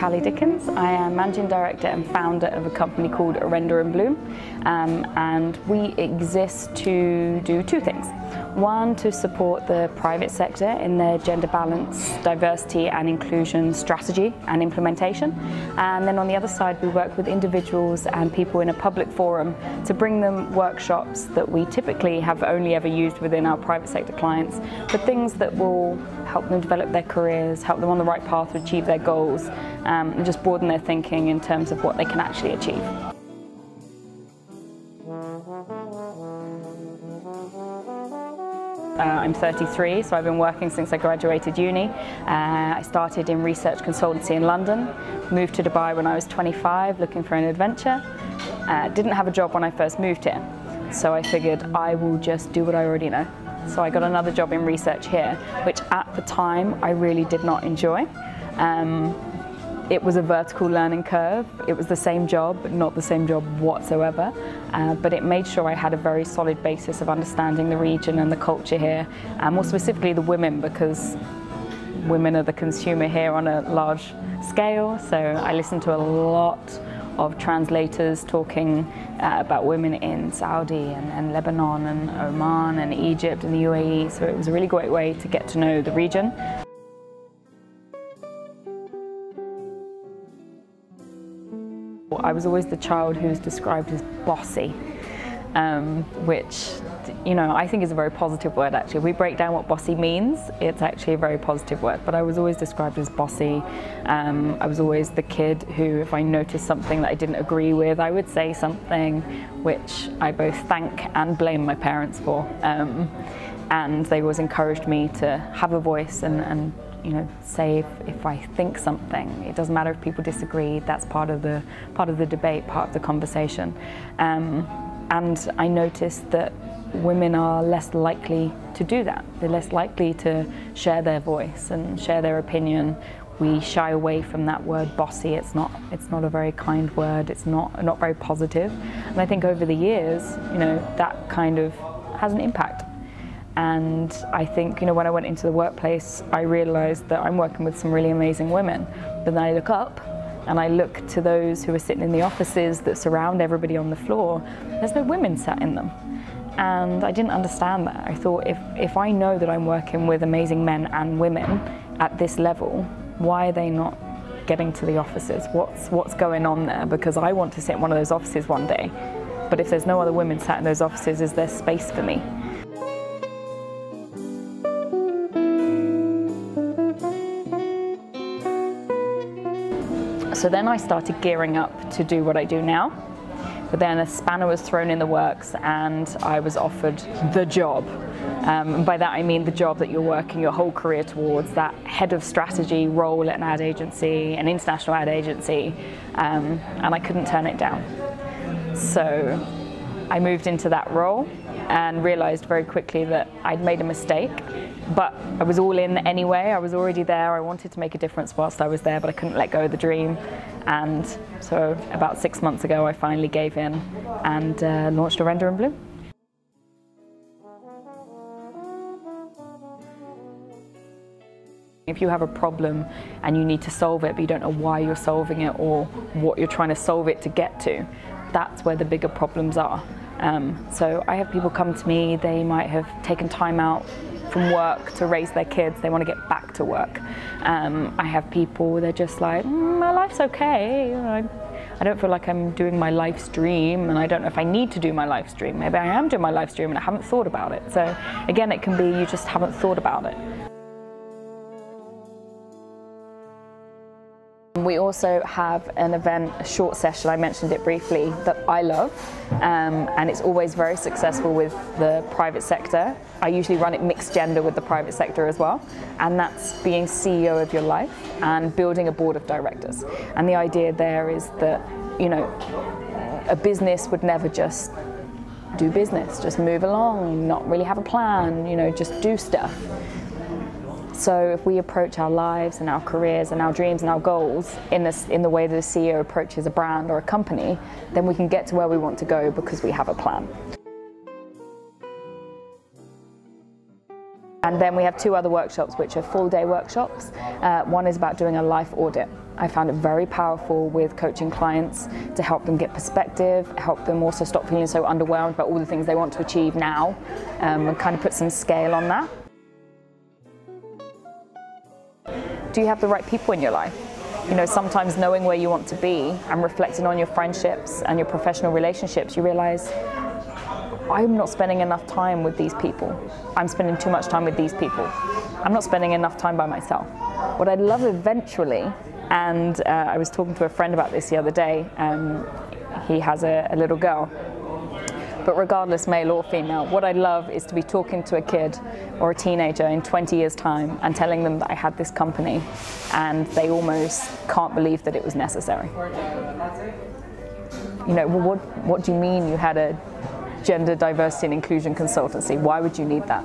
Callie Dickens. I am Managing Director and founder of a company called Orenda Bloom, and we exist to do two things. One, to support the private sector in their gender balance, diversity and inclusion strategy and implementation. And then on the other side, we work with individuals and people in a public forum to bring them workshops that we typically have only ever used within our private sector clients, but things that will help them develop their careers, help them on the right path to achieve their goals, and just broaden their thinking in terms of what they can actually achieve. I'm 33, so I've been working since I graduated uni. I started in research consultancy in London, moved to Dubai when I was 25 looking for an adventure. Didn't have a job when I first moved here, so I figured I will just do what I already know. So I got another job in research here, which at the time I really did not enjoy. It was a vertical learning curve. It was the same job, but not the same job whatsoever. But it made sure I had a very solid basis of understanding the region and the culture here, and more specifically the women, because women are the consumer here on a large scale. So I listened to a lot of translators talking about women in Saudi and Lebanon and Oman and Egypt and the UAE. So it was a really great way to get to know the region. I was always the child who was described as bossy, which, you know, I think is a very positive word actually. If we break down what bossy means, it's actually a very positive word, but I was always described as bossy. I was always the kid who, if I noticed something that I didn't agree with, I would say something, which I both thank and blame my parents for. And they always encouraged me to have a voice and you know, say if I think something. It doesn't matter if people disagree. That's part of the debate, part of the conversation. And I noticed that women are less likely to do that. They're less likely to share their voice and share their opinion. We shy away from that word bossy. It's not a very kind word. It's not very positive. And I think over the years, you know, that kind of has an impact. And I think, you know, when I went into the workplace, I realized that I'm working with some really amazing women. But then I look up and I look to those who are sitting in the offices that surround everybody on the floor. There's no women sat in them. And I didn't understand that. I thought, if I know that I'm working with amazing men and women at this level, why are they not getting to the offices? What's going on there? Because I want to sit in one of those offices one day. But if there's no other women sat in those offices, is there space for me? So then I started gearing up to do what I do now, but then a spanner was thrown in the works and I was offered the job. And by that I mean the job that you're working your whole career towards, that head of strategy role at an ad agency, an international ad agency, and I couldn't turn it down. So I moved into that role and realized very quickly that I'd made a mistake, but I was all in anyway. I was already there. I wanted to make a difference whilst I was there, but I couldn't let go of the dream. And so about 6 months ago, I finally gave in and launched Orenda Bloom. If you have a problem and you need to solve it, but you don't know why you're solving it or what you're trying to solve it to get to, that's where the bigger problems are. So I have people come to me, they might have taken time out from work to raise their kids, they want to get back to work. I have people, they're just like, my life's okay, I don't feel like I'm doing my life's dream, and I don't know if I need to do my life's dream. Maybe I am doing my life's dream and I haven't thought about it. So again, it can be you just haven't thought about it. We also have an event, a short session, I mentioned it briefly, that I love, and it's always very successful with the private sector. I usually run it mixed gender with the private sector as well, and that's being CEO of your life and building a board of directors. And the idea there is that, you know, a business would never just do business, just move along, not really have a plan, you know, just do stuff. So if we approach our lives and our careers and our dreams and our goals in the way that a CEO approaches a brand or a company, then we can get to where we want to go because we have a plan. And then we have 2 other workshops which are full-day workshops. One is about doing a life audit. I found it very powerful with coaching clients to help them get perspective, help them also stop feeling so underwhelmed about all the things they want to achieve now, and kind of put some scale on that. Do you have the right people in your life? You know, sometimes knowing where you want to be and reflecting on your friendships and your professional relationships, you realize, I'm not spending enough time with these people. I'm spending too much time with these people. I'm not spending enough time by myself. What I'd love eventually, and I was talking to a friend about this the other day, he has a little girl, but regardless, male or female, what I'd love is to be talking to a kid or a teenager in 20 years' time and telling them that I had this company and they almost can't believe that it was necessary. You know, well, what do you mean you had a gender diversity and inclusion consultancy? Why would you need that?